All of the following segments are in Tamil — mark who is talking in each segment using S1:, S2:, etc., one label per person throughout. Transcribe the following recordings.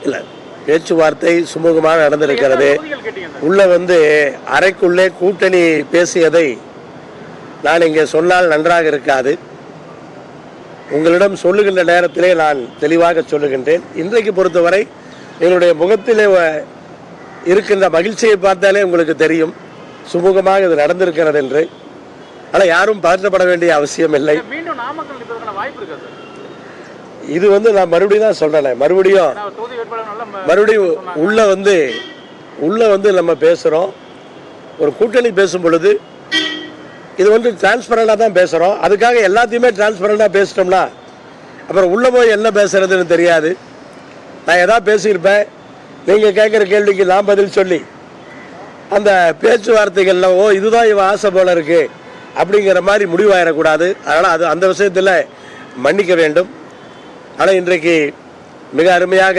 S1: இல்லை, பேச்சுவார்த்தை சுமூகமாக நடந்திருக்கிறது. உள்ள அறைக்குள்ளே கூட்டணி பேசியதை நான் இங்கே சொன்னால் நன்றாக இருக்காது. உங்களிடம் சொல்லுகின்ற நேரத்திலே நான் தெளிவாக சொல்லுகின்றேன். இன்றைக்கு பொறுத்தவரை எங்களுடைய முகத்திலே இருக்கின்ற மகிழ்ச்சியை பார்த்தாலே உங்களுக்கு தெரியும் சுமூகமாக இது நடந்திருக்கிறது என்று. ஆனால் யாரும் பதற்றப்பட வேண்டிய அவசியம் இல்லை. இது நான் மறுபடியும் தான் சொல்றேன். மறுபடியும் உள்ள நம்ம பேசுறோம். ஒரு கூட்டணி பேசும் பொழுது இது டிரான்ஸ்பரண்டா தான் பேசுறோம். அதுக்காக எல்லாத்தையுமே டிரான்ஸ்பரண்டா பேசிட்டோம்னா அப்புறம் உள்ள போய் என்ன பேசுறதுன்னு தெரியாது. நான் ஏதாவது பேசியிருப்பேன், நீங்க கேட்குற கேள்விக்கு நான் பதில் சொல்லி அந்த பேச்சுவார்த்தைகள்ல இதுதான் இவன் ஆசை போல இருக்கு அப்படிங்கிற மாதிரி முடிவாயிடக்கூடாது. அதனால் அது அந்த விஷயத்தில் மன்னிக்க வேண்டும். ஆனால் இன்றைக்கு மிக அருமையாக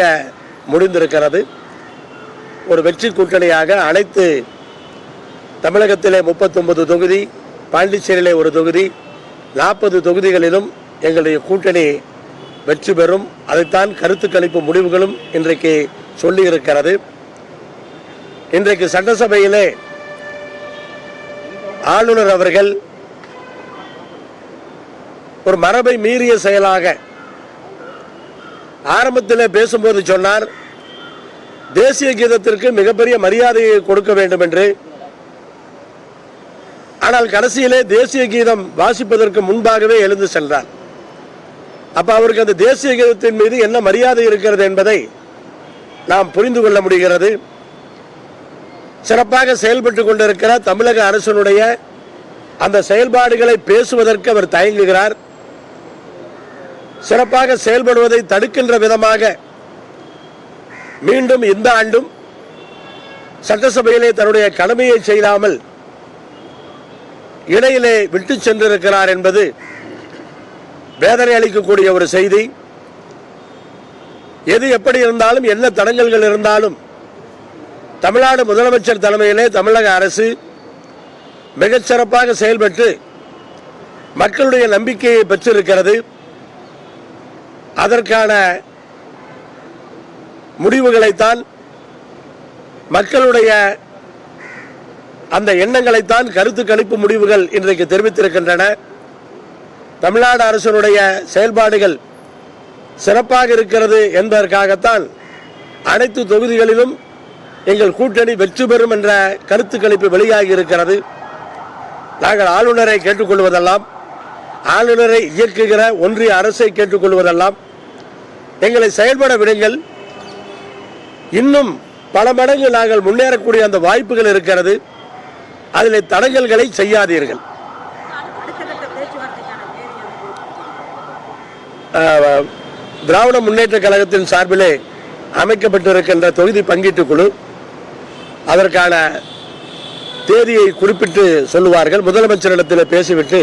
S1: முடிந்திருக்கிறது. ஒரு வெற்றி கூட்டணியாக அனைத்து தமிழகத்திலே 39 தொகுதி, பாண்டிச்சேரியிலே ஒரு தொகுதி, 40 தொகுதிகளிலும் எங்களுடைய கூட்டணி வெற்றி பெறும். அதைத்தான் கருத்து கணிப்பு முடிவுகளும் இன்றைக்கு சொல்லி இருக்கிறது. இன்றைக்கு சட்டசபையிலே ஆளுநர் அவர்கள் ஒரு மரபை மீறிய செயலாக ஆரம்பத்தில் பேசும்போது சொன்னார், தேசிய கீதத்திற்கு மிகப்பெரிய மரியாதையை கொடுக்க வேண்டும் என்று. ஆனால் கடைசியிலே தேசிய கீதம் வாசிப்பதற்கு முன்பாகவே எழுந்து சென்றார். அப்ப அவருக்கு அந்த தேசிய கீதத்தின் மீது என்ன மரியாதை இருக்கிறது என்பதை நாம் புரிந்து கொள்ள முடிகிறது. சிறப்பாக செயல்பட்டு கொண்டிருக்கிற தமிழக அரசினுடைய அந்த செயல்பாடுகளை பேசுவதற்கு அவர் தயங்குகிறார். சிறப்பாக செயல்படுவதை தடுக்கின்ற விதமாக மீண்டும் இந்த ஆண்டும் சட்டசபையிலே தன்னுடைய கடமையை செய்யாமல் இடையிலே விட்டு சென்றிருக்கிறார் என்பது வேதனை அளிக்கக்கூடிய ஒரு செய்தி. எது எப்படி இருந்தாலும், என்ன தடங்கல்கள் இருந்தாலும், தமிழ்நாடு முதலமைச்சர் தலைமையிலே தமிழக அரசு மிகச்சிறப்பாக செயல்பட்டு மக்களுடைய நம்பிக்கையை பெற்றிருக்கிறது. அதற்கான முடிவுகளைத்தான், மக்களுடைய அந்த எண்ணங்களைத்தான் கருத்து கணிப்பு முடிவுகள் இன்றைக்கு தெரிவித்திருக்கின்றன. தமிழ்நாடு அரசினுடைய செயல்பாடுகள் சிறப்பாக இருக்கிறது என்பதற்காகத்தான் அனைத்து தொகுதிகளிலும் எங்கள் கூட்டணி வெற்றி பெறும் என்ற கருத்து கணிப்பு வெளியாகி இருக்கிறது. நாங்கள் ஆளுநரை கேட்டுக்கொள்வதெல்லாம், ஆளுநரை இயக்குகிற ஒன்றிய அரசை கேட்டுக்கொள்வதெல்லாம், எங்களை செயல்பட விடுங்கள், இன்னும் பல மடங்கு நாங்கள் முன்னேறக்கூடிய அந்த வாய்ப்புகள் இருக்கிறது, அதில் தடங்கல்களை செய்யாதீர்கள். திராவிட முன்னேற்ற கழகத்தின் சார்பிலே அமைக்கப்பட்டிருக்கின்ற தொகுதி பங்கீட்டு குழு அதற்கான தேதியை குறிப்பிட்டு சொல்லுவார்கள். முதலமைச்சரிடத்தில் பேசிவிட்டு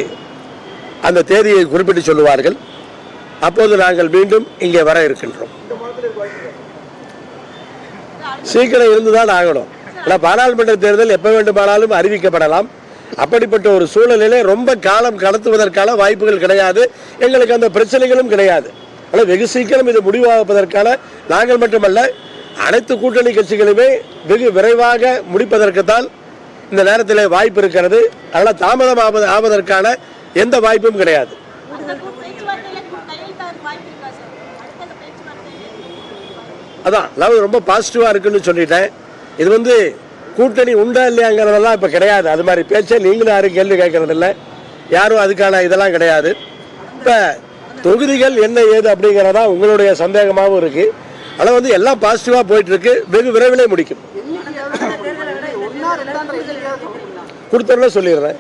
S1: அந்த தேதியை குறிப்பிட்டு சொல்லுவார்கள். அப்போது நாங்கள் மீண்டும் இங்கே வர இருக்கின்றோம். சீக்கிரம் இருந்துதான் ஆகணும். பாராளுமன்ற தேர்தல் எப்ப வேண்டுமானாலும் அறிவிக்கப்படலாம். அப்படிப்பட்ட ஒரு சூழலிலே ரொம்ப காலம் கடத்துவதற்கான வாய்ப்புகள் கிடையாது. எங்களுக்கு அந்த பிரச்சனைகளும் கிடையாது. ஆனால் வெகு சீக்கிரம் இது முடிவாகுவதற்கான, நாங்கள் மட்டுமல்ல அனைத்து கூட்டணி கட்சிகளுமே வெகு விரைவாக முடிப்பதற்குத்தான் இந்த நேரத்தில் வாய்ப்பு இருக்கிறது. அதனால் தாமதம் ஆவதற்கான எந்த வாய்ப்பும் கிடையாது. அதான் ரொம்ப பாசிட்டிவா இருக்குன்னு சொல்லிட்டேன். இது கூட்டணி உண்டா இல்லையாங்கிறதெல்லாம் இப்ப கிடையாது. அது மாதிரி பேச்சே நீங்களும் யாரும் கேள்வி கேட்கறது இல்லை, யாரும் அதுக்கான இதெல்லாம் கிடையாது. இப்ப தொகுதிகள் என்ன ஏது அப்படிங்கிறதா உங்களுடைய சந்தேகமாகவும் இருக்கு. ஆனால் எல்லாம் பாசிட்டிவா போயிட்டு இருக்கு. வெகு விரைவிலே முடிக்கும். கொடுத்தோம்னா சொல்லிடுறேன்.